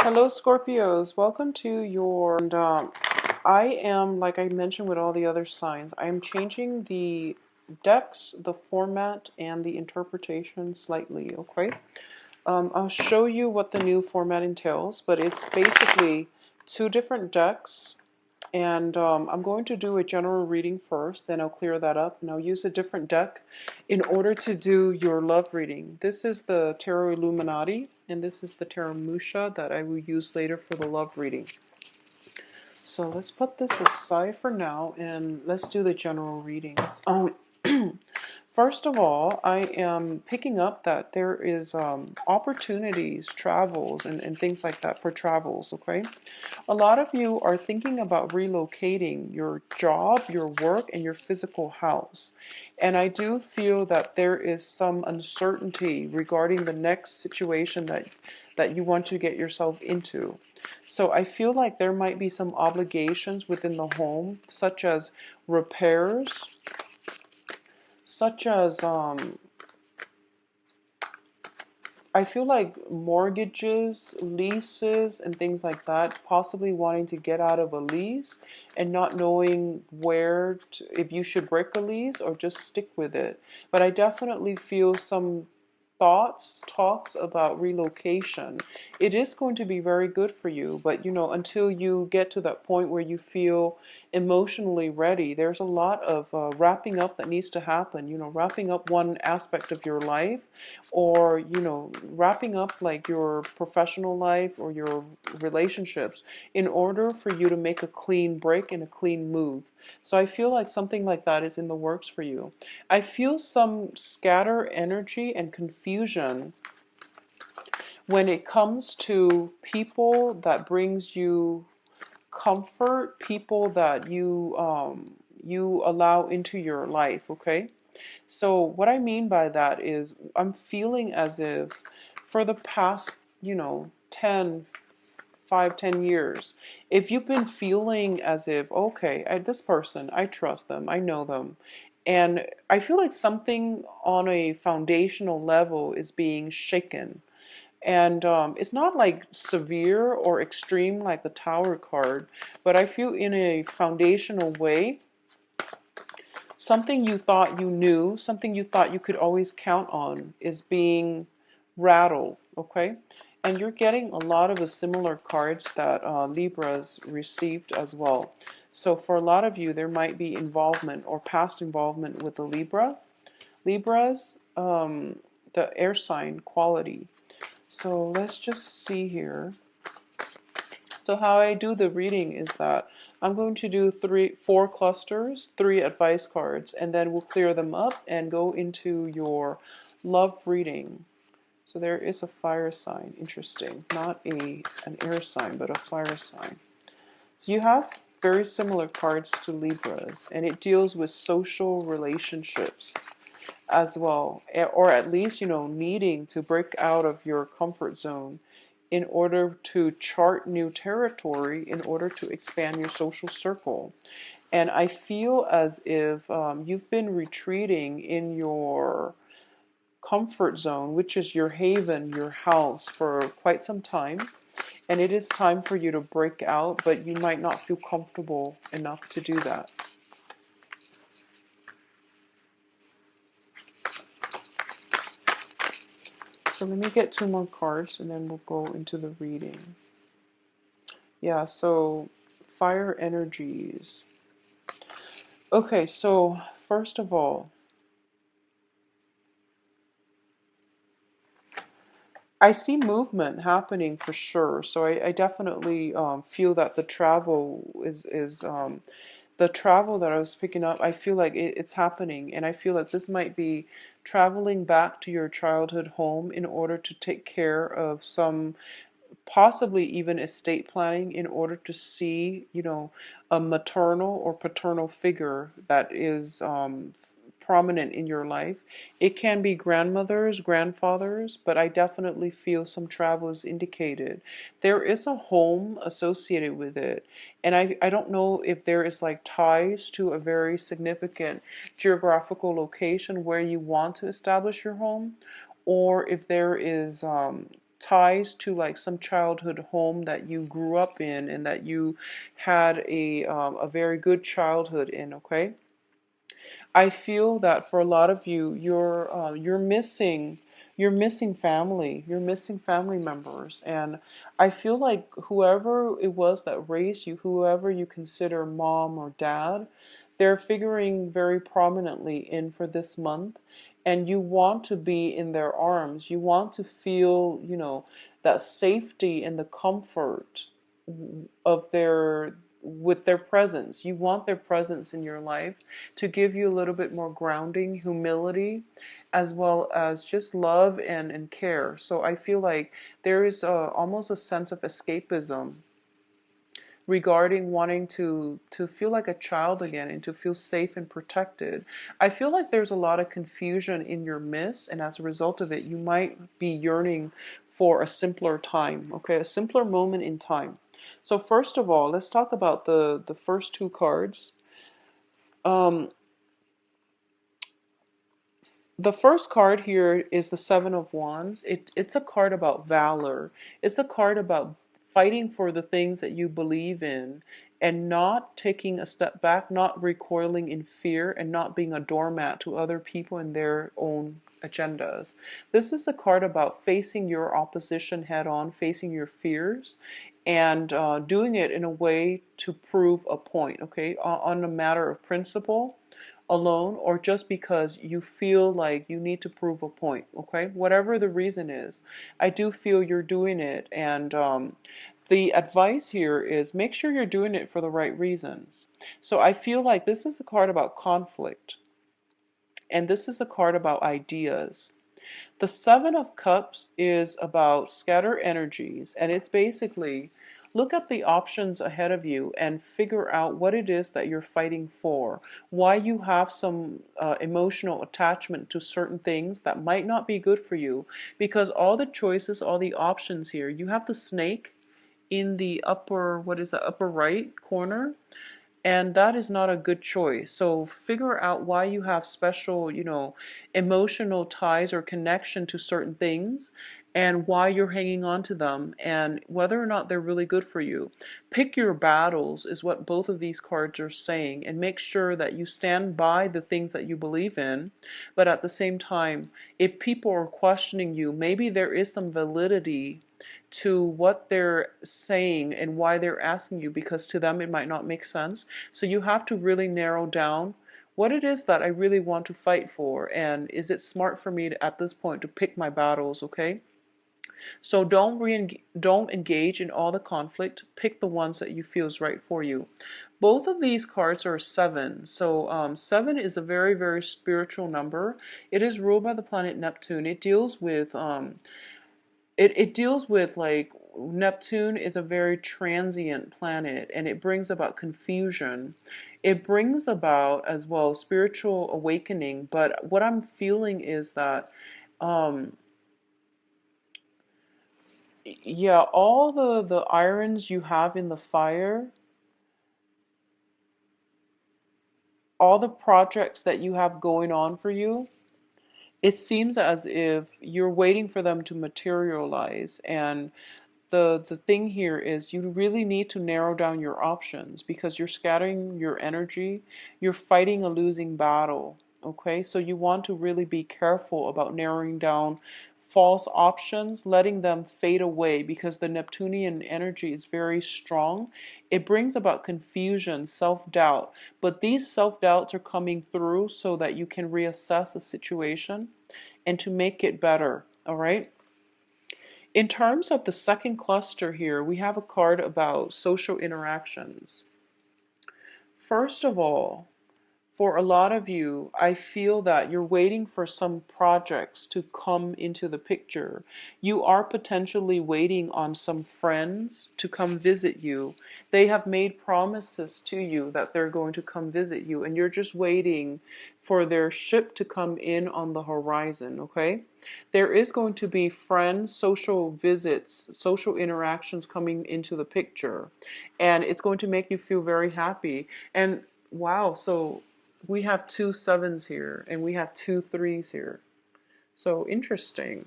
Hello, Scorpios. Welcome to your. And I am, like I mentioned with all the other signs, I am changing the decks, the format, and the interpretation slightly. Okay. I'll show you what the new format entails, but it's basically two different decks. And I'm going to do a general reading first, then I'll clear that up, and I'll use a different deck in order to do your love reading. This is the Tarot Illuminati, and this is the Tarot Musha that I will use later for the love reading. So let's put this aside for now, and let's do the general readings. First of all, I am picking up that there is opportunities, travels, and things like that for travels, okay? A lot of you are thinking about relocating your job, your work, and your physical house. And I do feel that there is some uncertainty regarding the next situation that you want to get yourself into. So I feel like there might be some obligations within the home, such as repairs, such as I feel like mortgages, leases, and things like that, possibly wanting to get out of a lease and not knowing if you should break a lease or just stick with it. But I definitely feel some talks about relocation. It is going to be very good for you, but until you get to that point where you feel emotionally ready, there's a lot of wrapping up that needs to happen. Wrapping up one aspect of your life, or wrapping up like your professional life or your relationships in order for you to make a clean break and a clean move. So I feel like something like that is in the works for you. I feel some scatter energy and confusion when it comes to people that brings you comfort, people that you allow into your life, okay? So what I mean by that is I'm feeling as if for the past, 10, 5, 10 years, if you've been feeling as if, okay, this person, I trust them, I know them, and I feel like something on a foundational level is being shaken. And it's not like severe or extreme like the Tower card, but I feel in a foundational way, something you thought you knew, something you thought you could always count on is being rattled, okay? And you're getting a lot of the similar cards that Libras received as well. So for a lot of you, there might be involvement or past involvement with the Libras, the air sign quality. So let's just see here. So how I do the reading is that I'm going to do 4 clusters, 3 advice cards, and then we'll clear them up and go into your love reading. So there is a fire sign, interesting. Not an air sign, but a fire sign. So you have very similar cards to Libras, and it deals with social relationships as well, or at least, needing to break out of your comfort zone in order to chart new territory, in order to expand your social circle. And I feel as if you've been retreating in your comfort zone, which is your haven, your house, for quite some time. And it is time for you to break out, but you might not feel comfortable enough to do that. So let me get 2 more cards and then we'll go into the reading. Yeah, so fire energies. Okay, so first of all, I see movement happening for sure. So I definitely feel that the travel is the travel that I was picking up. I feel like it's happening, and I feel like this might be traveling back to your childhood home in order to take care of some, possibly even estate planning, in order to see, a maternal or paternal figure that is prominent in your life. It can be grandmothers, grandfathers, but I definitely feel some travel is indicated. There is a home associated with it, and I don't know if there is like ties to a very significant geographical location where you want to establish your home, or if there is ties to like some childhood home that you grew up in and that you had a very good childhood in, okay? I feel that for a lot of you, you're missing family. You're missing family members, and I feel like whoever it was that raised you, whoever you consider mom or dad, they're figuring very prominently in for this month, and you want to be in their arms. You want to feel, that safety and the comfort of their with their presence. You want their presence in your life to give you a little bit more grounding, humility, as well as just love and care. So I feel like there is almost a sense of escapism regarding wanting to feel like a child again and to feel safe and protected. I feel like there's a lot of confusion in your midst, and as a result of it, you might be yearning for a simpler time, okay, a simpler moment in time. So first of all, let's talk about the first two cards. Um, the first card here is the Seven of Wands. It's a card about valor. It's a card about fighting for the things that you believe in and not taking a step back, not recoiling in fear, and not being a doormat to other people and their own agendas. This is a card about facing your opposition head on, facing your fears, and doing it in a way to prove a point, okay, on a matter of principle alone, or just because you feel like you need to prove a point, okay? Whatever the reason is, I do feel you're doing it. And the advice here is make sure you're doing it for the right reasons. So I feel like this is a card about conflict, and this is a card about ideas. The Seven of Cups is about scatter energies, and it's basically look at the options ahead of you and figure out what it is that you're fighting for, why you have some emotional attachment to certain things that might not be good for you, because all the choices, all the options here, you have the snake in the upper, what is the upper right corner? And that is not a good choice. So figure out why you have special, emotional ties or connection to certain things and why you're hanging on to them and whether or not they're really good for you. Pick your battles is what both of these cards are saying, and make sure that you stand by the things that you believe in. But at the same time, if people are questioning you, maybe there is some validity to what they're saying and why they're asking you, because to them it might not make sense. So you have to really narrow down what it is that I really want to fight for, and is it smart for me to, at this point, to pick my battles, okay? So don't engage in all the conflict. Pick the ones that you feel is right for you. Both of these cards are seven. So seven is a very, very spiritual number. It is ruled by the planet Neptune. It deals with it deals with like Neptune is a very transient planet, and it brings about confusion. It brings about as well spiritual awakening. But what I'm feeling is that um, yeah, all the irons you have in the fire, all the projects that you have going on for you, it seems as if you're waiting for them to materialize. And the thing here is you really need to narrow down your options because you're scattering your energy. You're fighting a losing battle. Okay, so you want to really be careful about narrowing down false options, letting them fade away, because the Neptunian energy is very strong. It brings about confusion, self-doubt, but these self-doubts are coming through so that you can reassess the situation and to make it better. All right. In terms of the second cluster here, we have a card about social interactions. First of all, for a lot of you, I feel that you're waiting for some projects to come into the picture. You are potentially waiting on some friends to come visit you. They have made promises to you that they're going to come visit you, and you're just waiting for their ship to come in on the horizon, okay? There is going to be friends, social visits, social interactions coming into the picture, and it's going to make you feel very happy. And wow, so we have two sevens here and we have two threes here. So interesting.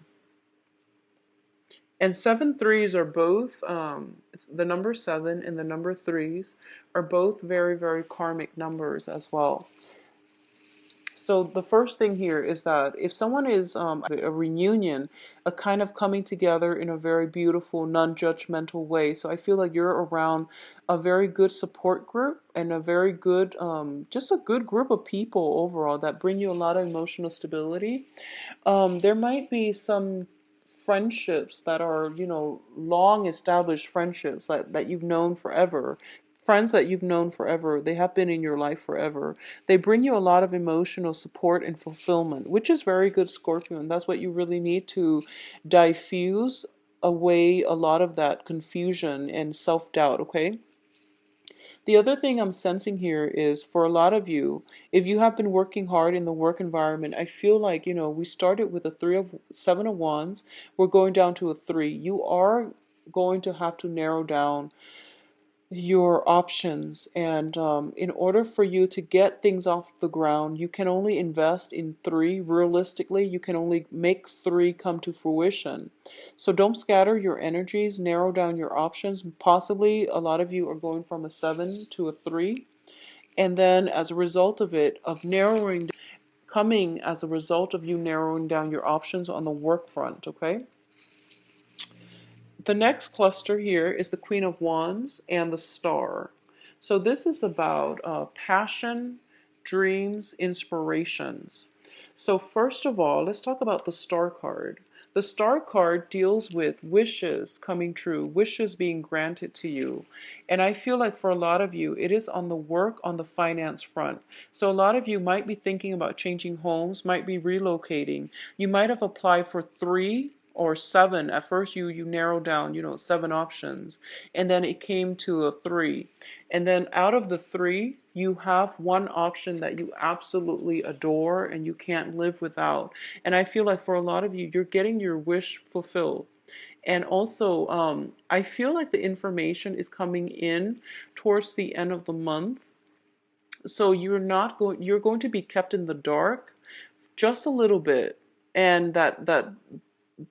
And 7 3s are both, the number 7 and the number 3s are both very, very karmic numbers as well. So the first thing here is that if someone is a reunion, a kind of coming together in a very beautiful, non-judgmental way. So I feel like you're around a very good support group and a very good, just a good group of people overall that bring you a lot of emotional stability. There might be some friendships that are, long established friendships that you've known forever. Friends that you've known forever, they have been in your life forever. They bring you a lot of emotional support and fulfillment, which is very good, Scorpio, and that's what you really need to diffuse away a lot of that confusion and self-doubt, okay? The other thing I'm sensing here is for a lot of you, if you have been working hard in the work environment, I feel like, we started with a 7 of Wands, we're going down to a 3. You are going to have to narrow down your options, and in order for you to get things off the ground, you can only invest in 3. Realistically, you can only make 3 come to fruition. So don't scatter your energies, narrow down your options. Possibly a lot of you are going from a 7 to a 3, and then as a result of it, of narrowing, coming as a result of you narrowing down your options on the work front, okay? The next cluster here is the Queen of Wands and the Star. So this is about passion, dreams, inspirations. So first of all, let's talk about the Star card. The Star card deals with wishes coming true, wishes being granted to you. And I feel like for a lot of you, it is on the work, on the finance front. So a lot of you might be thinking about changing homes, might be relocating. You might have applied for 3 or 7. At first you narrowed down, 7 options, and then it came to a 3, and then out of the 3 you have one option that you absolutely adore and you can't live without. And I feel like for a lot of you, you're getting your wish fulfilled. And also, I feel like the information is coming in towards the end of the month, so you're going to be kept in the dark just a little bit. And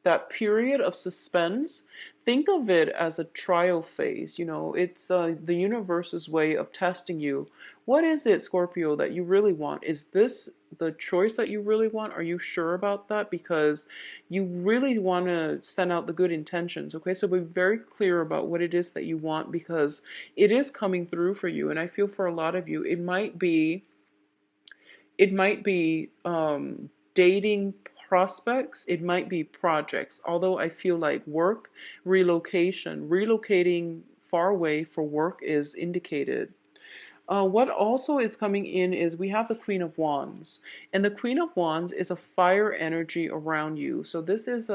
that period of suspense, think of it as a trial phase. It's the universe's way of testing you. What is it, Scorpio, that you really want? Is this the choice that you really want? Are you sure about that? Because you really want to send out the good intentions, okay? So be very clear about what it is that you want, because it is coming through for you. And I feel for a lot of you, it might be dating prospects, it might be projects. Although I feel like work, relocating far away for work is indicated. What also is coming in is we have the Queen of Wands. And the Queen of Wands is a fire energy around you. So this is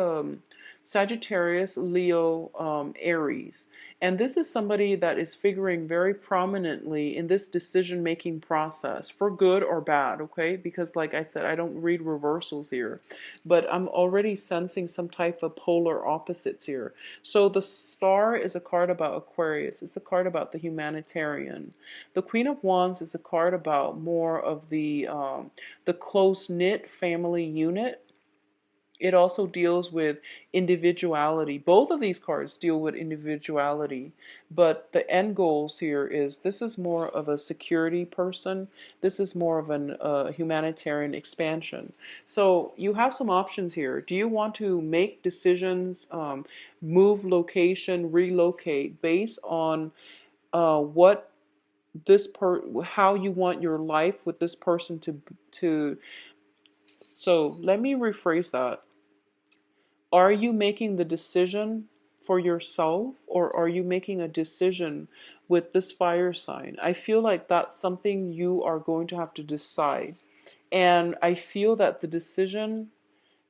Sagittarius, Leo, Aries. And this is somebody that is figuring very prominently in this decision-making process, for good or bad, okay? Because like I said, I don't read reversals here. But I'm already sensing some type of polar opposites here. So the Star is a card about Aquarius. It's a card about the humanitarian. The Queen of Wands is a card about more of the close-knit family unit. It also deals with individuality. Both of these cards deal with individuality, but the end goals here is this is more of a security person. This is more of an humanitarian expansion. So you have some options here. Do you want to make decisions, move location, relocate based on what how you want your life with this person to so let me rephrase that. Are you making the decision for yourself, or are you making a decision with this fire sign? I feel like that's something you are going to have to decide. And I feel that the decision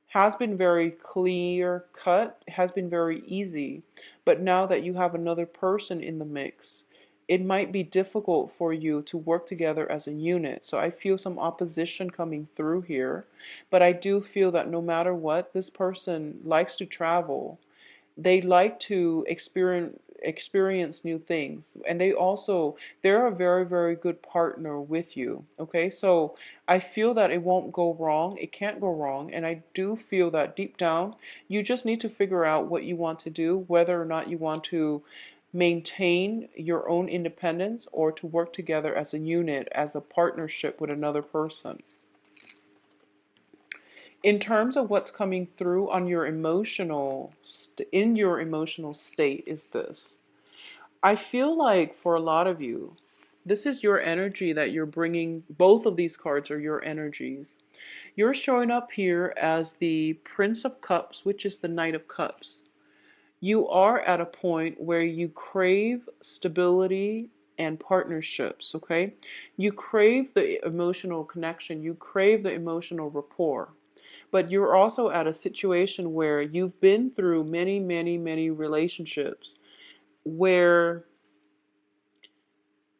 has been very clear cut, has been very easy. But now that you have another person in the mix, it might be difficult for you to work together as a unit. So I feel some opposition coming through here. But I do feel that no matter what, this person likes to travel. They like to experience new things. And they're a very, very good partner with you. Okay, so I feel that it won't go wrong. It can't go wrong. And I do feel that deep down, you just need to figure out what you want to do, whether or not you want to maintain your own independence or to work together as a unit, as a partnership with another person. In terms of what's coming through on your in your emotional state is this. I feel like for a lot of you, this is your energy that you're bringing. Both of these cards are your energies. You're showing up here as the Prince of Cups, which is the Knight of Cups. You are at a point where you crave stability and partnerships, okay? You crave the emotional connection, you crave the emotional rapport. But you're also at a situation where you've been through many, many, many relationships where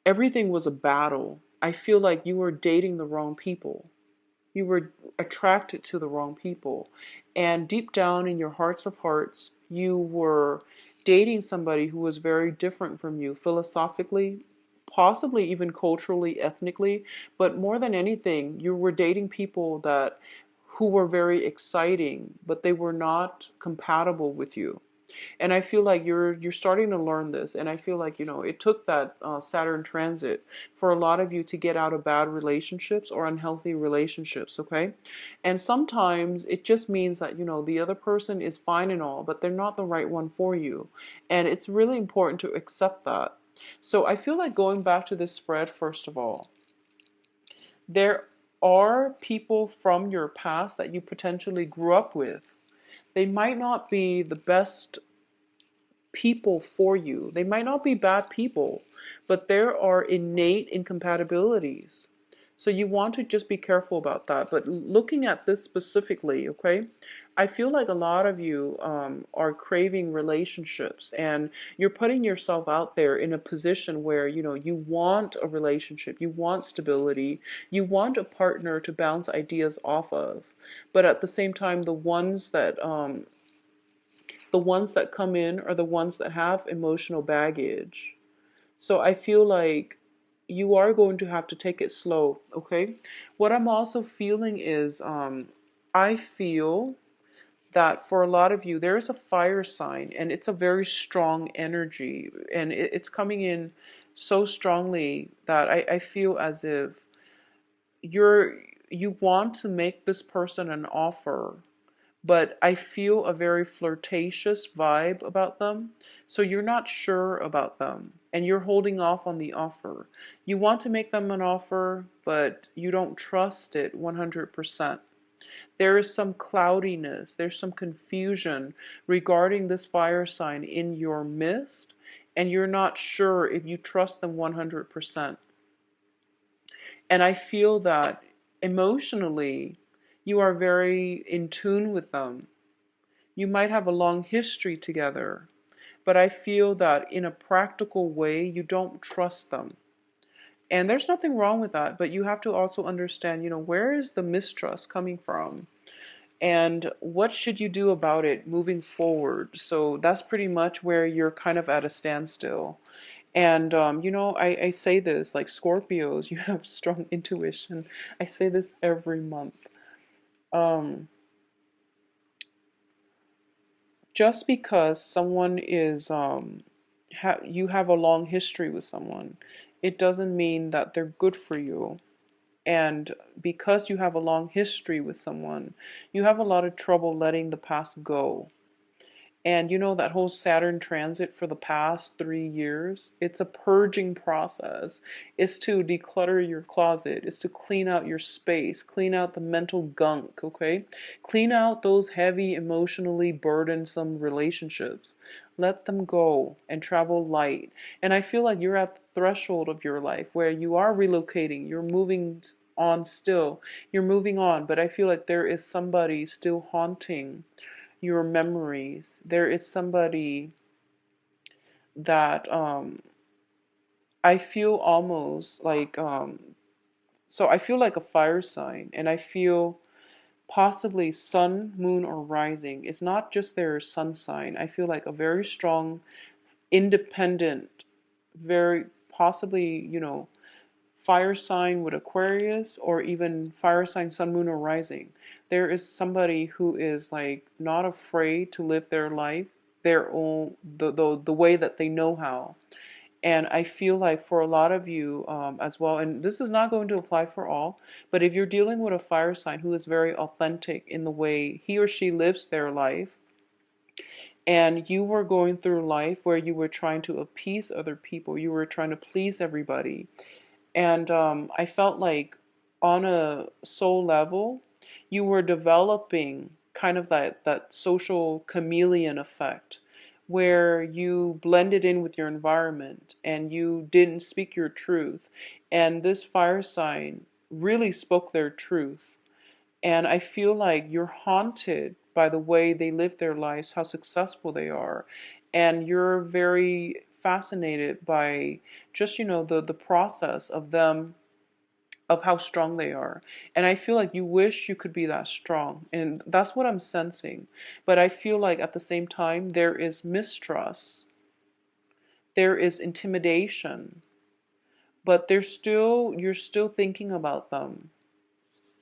everything was a battle. I feel like you were dating the wrong people. You were attracted to the wrong people. And deep down in your hearts of hearts, you were dating somebody who was very different from you philosophically, possibly even culturally, ethnically, but more than anything, you were dating people that who were very exciting, but they were not compatible with you. And I feel like you're starting to learn this, and I feel like it took that Saturn transit for a lot of you to get out of bad relationships or unhealthy relationships, okay? And sometimes it just means that the other person is fine and all, but they're not the right one for you, and it's really important to accept that. So I feel like going back to this spread, first of all, there are people from your past that you potentially grew up with. They might not be the best people for you. They might not be bad people, but there are innate incompatibilities. So you want to just be careful about that. But looking at this specifically, okay, I feel like a lot of you are craving relationships, and you're putting yourself out there in a position where you want a relationship, you want stability, you want a partner to bounce ideas off of. But at the same time, the ones that come in are the ones that have emotional baggage. So I feel like you are going to have to take it slow, okay? What I'm also feeling is I feel that for a lot of you, there is a fire sign, and it's a very strong energy, and it's coming in so strongly that I feel as if you want to make this person an offer, but I feel a very flirtatious vibe about them. So you're not sure about them and you're holding off on the offer. You want to make them an offer, but you don't trust it 100%. There is some cloudiness, there's some confusion regarding this fire sign in your midst, and you're not sure if you trust them 100%. And I feel that emotionally, you are very in tune with them. You might have a long history together, but I feel that in a practical way, you don't trust them. And there's nothing wrong with that, but you have to also understand, where is the mistrust coming from? And what should you do about it moving forward? So that's pretty much where you're kind of at a standstill. And, I say this, like Scorpios, you have strong intuition. I say this every month. Um, just because someone is, you have a long history with someone, it doesn't mean that they're good for you. And because you have a long history with someone, you have a lot of trouble letting the past go. And that whole Saturn transit for the past 3 years, it's a purging process. It's to declutter your closet. It's to clean out your space, clean out the mental gunk, okay? Clean out those heavy, emotionally burdensome relationships. Let them go and travel light. And I feel like you're at the threshold of your life where you are relocating, you're moving on still, you're moving on, but I feel like there is somebody still haunting your memories. There is somebody that I feel almost like so I feel like a fire sign, and I feel possibly sun, moon, or rising. It's not just their sun sign. I feel like a very strong independent, very possibly, fire sign with Aquarius, or even fire sign sun, moon, or rising. There is somebody who is like not afraid to live their life their own, the way that they know how. And I feel like for a lot of you as well, and this is not going to apply for all, but if you're dealing with a fire sign who is very authentic in the way he or she lives their life, and you were going through life where you were trying to appease other people, you were trying to please everybody, and I felt like on a soul level, you were developing kind of that social chameleon effect where you blended in with your environment and you didn't speak your truth. And this fire sign really spoke their truth. And I feel like you're haunted by the way they live their lives, how successful they are. And you're very fascinated by just, the process of them, of how strong they are. And I feel like you wish you could be that strong. And that's what I'm sensing. But I feel like at the same time, there is mistrust, there is intimidation, but you're still thinking about them.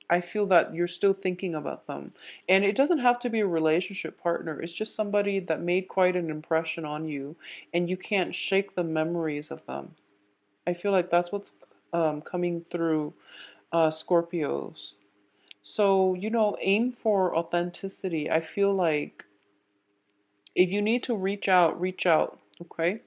I feel that you're still thinking about them. And it doesn't have to be a relationship partner. It's just somebody that made quite an impression on you and you can't shake the memories of them. I feel like that's what's coming through Scorpios. So, aim for authenticity. I feel like if you need to reach out, okay?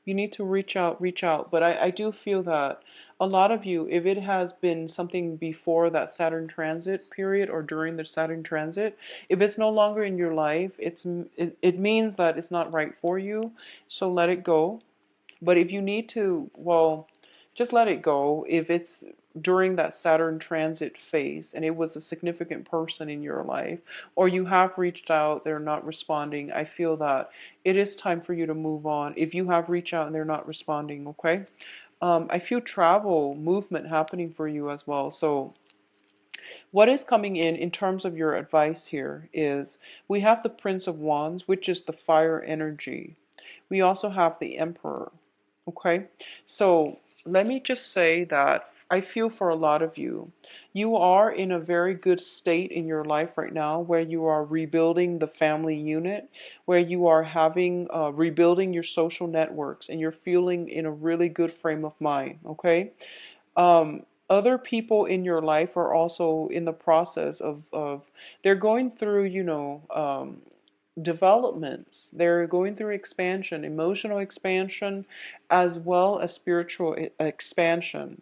You need to reach out, reach out. But I do feel that a lot of you, if it has been something before that Saturn transit period or during the Saturn transit, if it's no longer in your life, it means that it's not right for you. So let it go. But if you need to, well, just let it go. If it's during that Saturn transit phase and it was a significant person in your life, or you have reached out, they're not responding, I feel that it is time for you to move on. If you have reached out and they're not responding, okay? I feel travel, movement happening for you as well. So what is coming in terms of your advice here is we have the Prince of Wands, which is the fire energy. We also have the Emperor. Okay, so let me just say that I feel for a lot of you, you are in a very good state in your life right now where you are rebuilding the family unit, where you are having rebuilding your social networks, and you're feeling in a really good frame of mind. Okay, other people in your life are also in the process of they're going through, developments. They're going through expansion, emotional expansion, as well as spiritual expansion.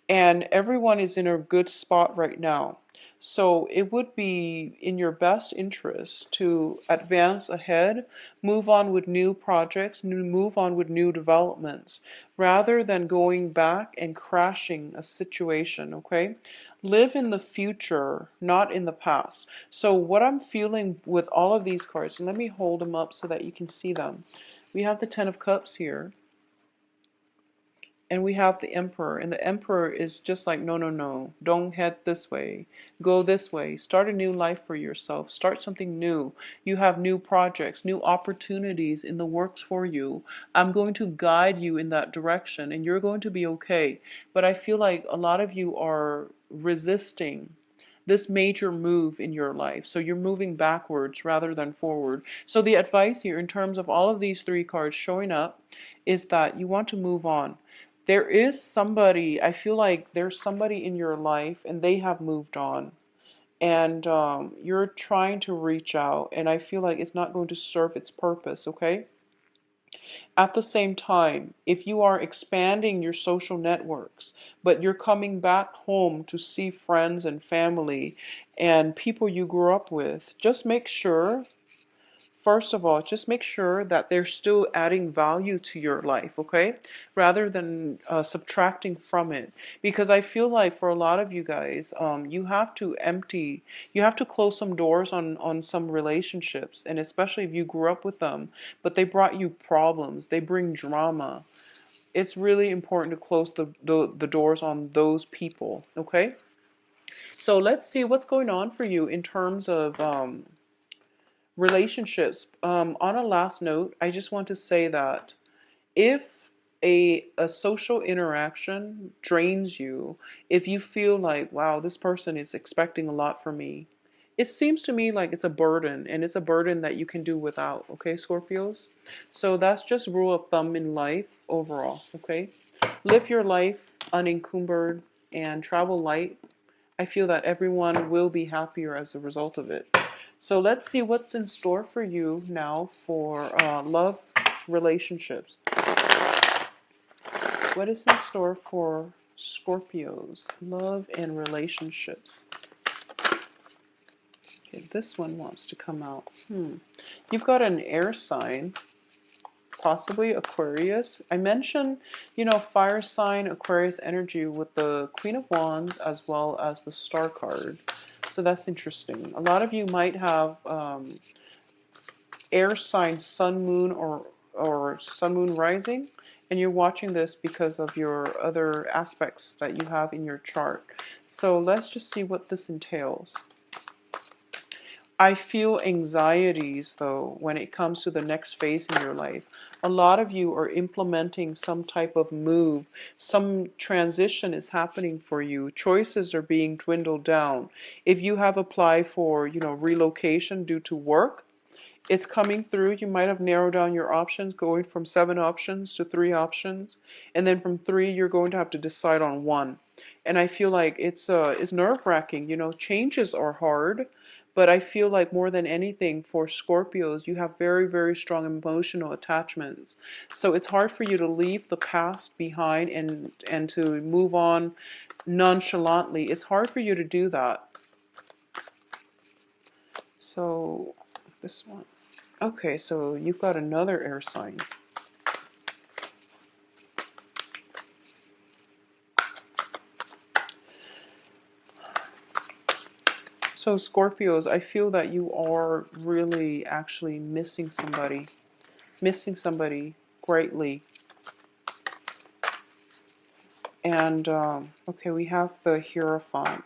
And everyone is in a good spot right now. So it would be in your best interest to advance ahead, move on with new projects, move on with new developments, rather than going back and crashing a situation, okay? Live in the future, not in the past. So what I'm feeling with all of these cards, and let me hold them up so that you can see them. We have the Ten of Cups here. And we have the Emperor, and the Emperor is just like, no, no, no, don't head this way, go this way, start a new life for yourself, start something new. You have new projects, new opportunities in the works for you. I'm going to guide you in that direction, and you're going to be okay. But I feel like a lot of you are resisting this major move in your life. So you're moving backwards rather than forward. So the advice here in terms of all of these three cards showing up is that you want to move on. There is somebody, I feel like there's somebody in your life and they have moved on. And you're trying to reach out, and I feel like it's not going to serve its purpose, okay? At the same time, if you are expanding your social networks, but you're coming back home to see friends and family and people you grew up with, just make sure, first of all, just make sure that they're still adding value to your life, okay? Rather than subtracting from it. Because I feel like for a lot of you guys, you have to you have to close some doors on some relationships. And especially if you grew up with them, but they brought you problems, they bring drama. It's really important to close the doors on those people, okay? So let's see what's going on for you in terms of Relationships. On a last note, I just want to say that if a social interaction drains you, if you feel like, wow, this person is expecting a lot from me, it seems to me like it's a burden, and it's a burden that you can do without, okay, Scorpios? So that's just rule of thumb in life overall, okay? Live your life unencumbered and travel light. I feel that everyone will be happier as a result of it. So let's see what's in store for you now for love, relationships. What is in store for Scorpios? Love and relationships. Okay, this one wants to come out. You've got an air sign, possibly Aquarius. I mentioned, fire sign, Aquarius energy with the Queen of Wands as well as the Star card. So that's interesting. A lot of you might have air sign, sun, moon, or sun, moon rising, and you're watching this because of your other aspects that you have in your chart. So let's just see what this entails. I feel anxieties, though, when it comes to the next phase in your life. A lot of you are implementing some type of move. Some transition is happening for you. Choices are being dwindled down. If you have applied for, relocation due to work, it's coming through. You might have narrowed down your options, going from 7 options to 3 options. And then from 3, you're going to have to decide on 1. And I feel like it's nerve-wracking. Changes are hard. But I feel like more than anything for Scorpios, you have very, very strong emotional attachments. So it's hard for you to leave the past behind and to move on nonchalantly. It's hard for you to do that. So this one. Okay, so you've got another air sign. So Scorpios, I feel that you are really actually missing somebody greatly. And okay, we have the Hierophant.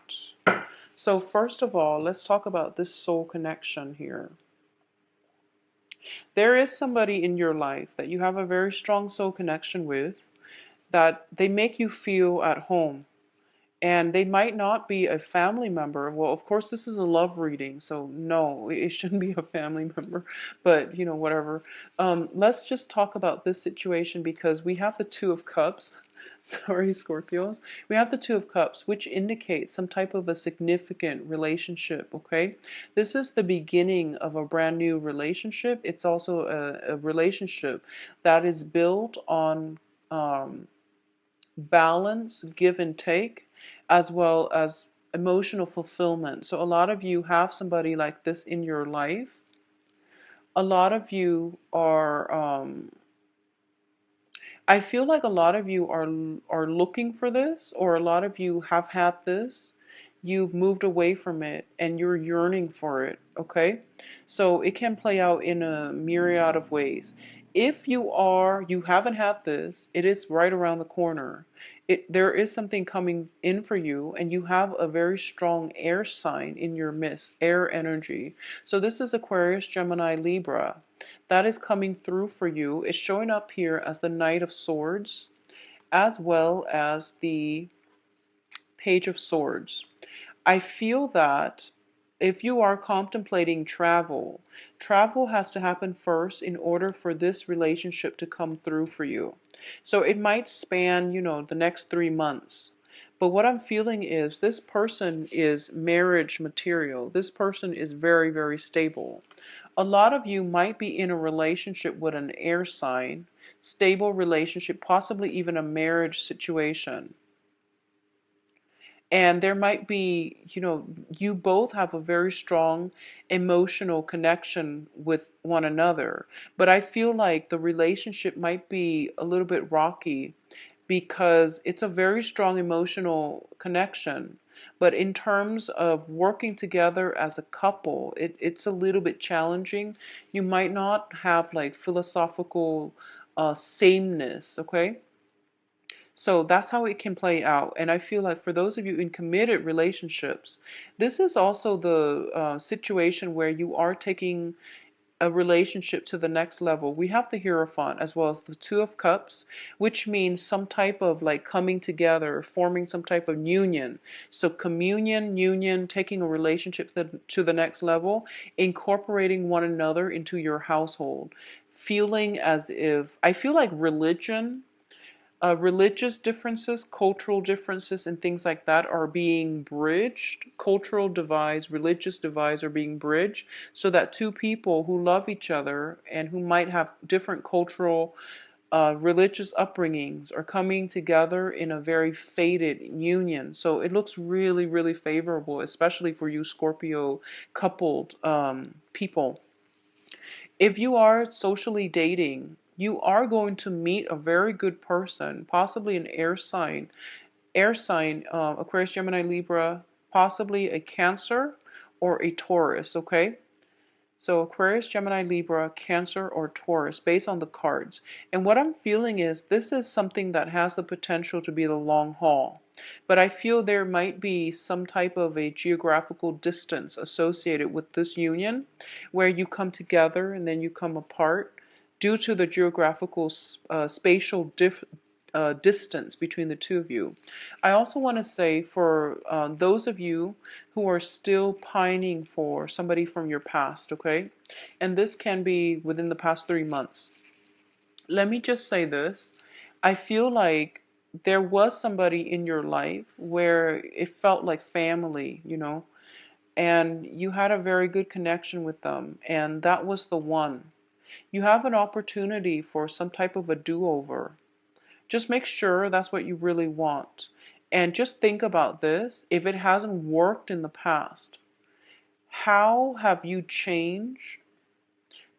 So first of all, let's talk about this soul connection here. There is somebody in your life that you have a very strong soul connection with, that they make you feel at home. And they might not be a family member. Well, of course, this is a love reading, so no, it shouldn't be a family member, but whatever. Let's just talk about this situation because we have the Two of Cups. Sorry, Scorpios. We have the Two of Cups, which indicates some type of a significant relationship, okay? This is the beginning of a brand new relationship. It's also a relationship that is built on balance, give and take, as well as emotional fulfillment. So a lot of you have somebody like this in your life. A lot of you are I feel like a lot of you are looking for this, or a lot of you have had this. You've moved away from it and you're yearning for it, okay? So it can play out in a myriad of ways. If you haven't had this, it is right around the corner. There is something coming in for you, and you have a very strong air sign in your midst, air energy. So this is Aquarius, Gemini, Libra. That is coming through for you. It's showing up here as the Knight of Swords, as well as the Page of Swords. I feel that if you are contemplating travel, travel has to happen first in order for this relationship to come through for you. So it might span, the next 3 months. But what I'm feeling is this person is marriage material. This person is very, very stable. A lot of you might be in a relationship with an air sign, stable relationship, possibly even a marriage situation. And there might be, you both have a very strong emotional connection with one another. But I feel like the relationship might be a little bit rocky because it's a very strong emotional connection. But in terms of working together as a couple, it's a little bit challenging. You might not have like philosophical sameness, okay? So that's how it can play out. And I feel like for those of you in committed relationships, this is also the situation where you are taking a relationship to the next level. We have the Hierophant as well as the Two of Cups, which means some type of like coming together, forming some type of union. So communion, union, taking a relationship to the next level, incorporating one another into your household. Feeling as if, I feel like religious differences, cultural differences, and things like that are being bridged. Cultural divides, religious divides are being bridged so that two people who love each other and who might have different cultural, religious upbringings are coming together in a very fated union. So it looks really, really favorable, especially for you Scorpio coupled people. If you are socially dating, you are going to meet a very good person, possibly an air sign, Aquarius, Gemini, Libra, possibly a Cancer or a Taurus, okay? So Aquarius, Gemini, Libra, Cancer, or Taurus, based on the cards. And what I'm feeling is this is something that has the potential to be the long haul. But I feel there might be some type of a geographical distance associated with this union where you come together and then you come apart due to the geographical spatial distance between the two of you. I also want to say for those of you who are still pining for somebody from your past, okay? And this can be within the past 3 months. Let me just say this. I feel like there was somebody in your life where it felt like family, and you had a very good connection with them, and that was the one. You have an opportunity for some type of a do-over. Just make sure that's what you really want. And just think about this. If it hasn't worked in the past, how have you changed?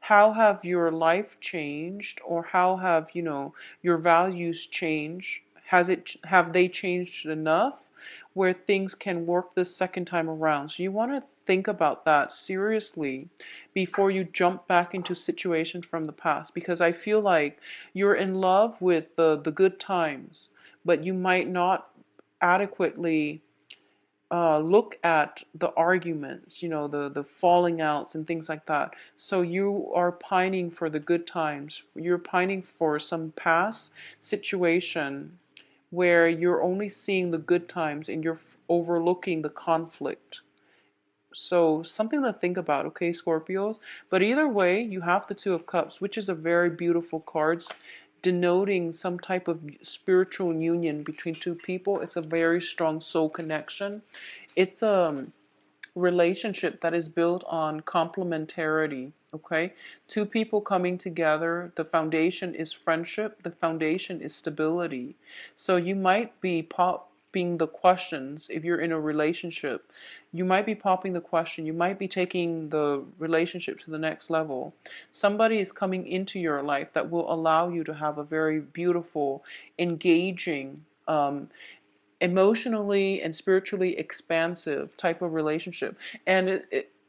How have your life changed? Or how have, your values changed? Have they changed enough where things can work the second time around? So you want to think about that seriously before you jump back into situations from the past, because I feel like you're in love with the good times, but you might not adequately look at the arguments, the falling outs and things like that. So you are pining for the good times. You're pining for some past situation where you're only seeing the good times and you're overlooking the conflict. So something to think about, okay, Scorpios? But either way, you have the Two of Cups, which is a very beautiful card, denoting some type of spiritual union between two people. It's a very strong soul connection. It's a relationship that is built on complementarity, okay? Two people coming together, the foundation is friendship, the foundation is stability. So you might be popping the questions if you're in a relationship. You might be popping the question, you might be taking the relationship to the next level. Somebody is coming into your life that will allow you to have a very beautiful, engaging, emotionally and spiritually expansive type of relationship. And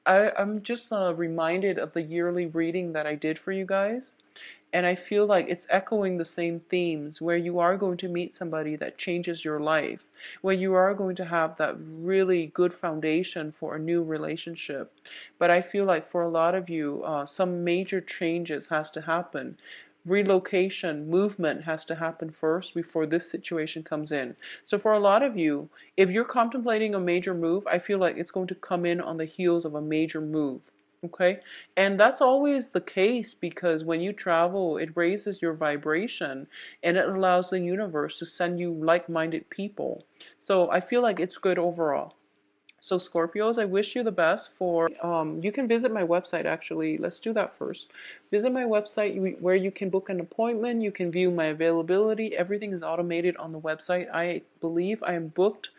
I'm just reminded of the yearly reading that I did for you guys. And I feel like it's echoing the same themes where you are going to meet somebody that changes your life, where you are going to have that really good foundation for a new relationship. But I feel like for a lot of you, some major changes has to happen. Relocation, movement has to happen first before this situation comes in. So for a lot of you, if you're contemplating a major move, I feel like it's going to come in on the heels of a major move. Okay? And that's always the case because when you travel, it raises your vibration and it allows the universe to send you like-minded people. So I feel like it's good overall. So Scorpios, I wish you the best for, you can visit my website actually. Let's do that first. Visit my website where you can book an appointment. You can view my availability. Everything is automated on the website. I believe I am booked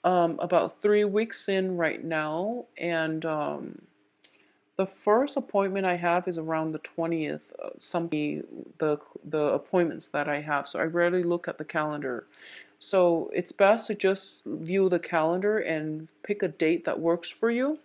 about 3 weeks in right now. And the first appointment I have is around the 20th, the appointments that I have. So I rarely look at the calendar. So it's best to just view the calendar and pick a date that works for you.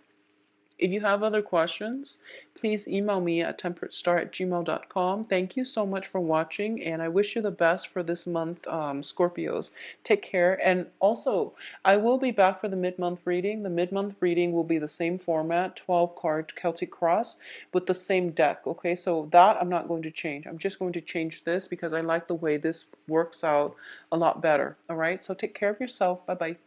If you have other questions, please email me at temperatestar@gmail.com. Thank you so much for watching, and I wish you the best for this month, Scorpios. Take care. And also, I will be back for the mid-month reading. The mid-month reading will be the same format, 12-card Celtic Cross, with the same deck. Okay, so that I'm not going to change. I'm just going to change this because I like the way this works out a lot better. All right, so take care of yourself. Bye-bye.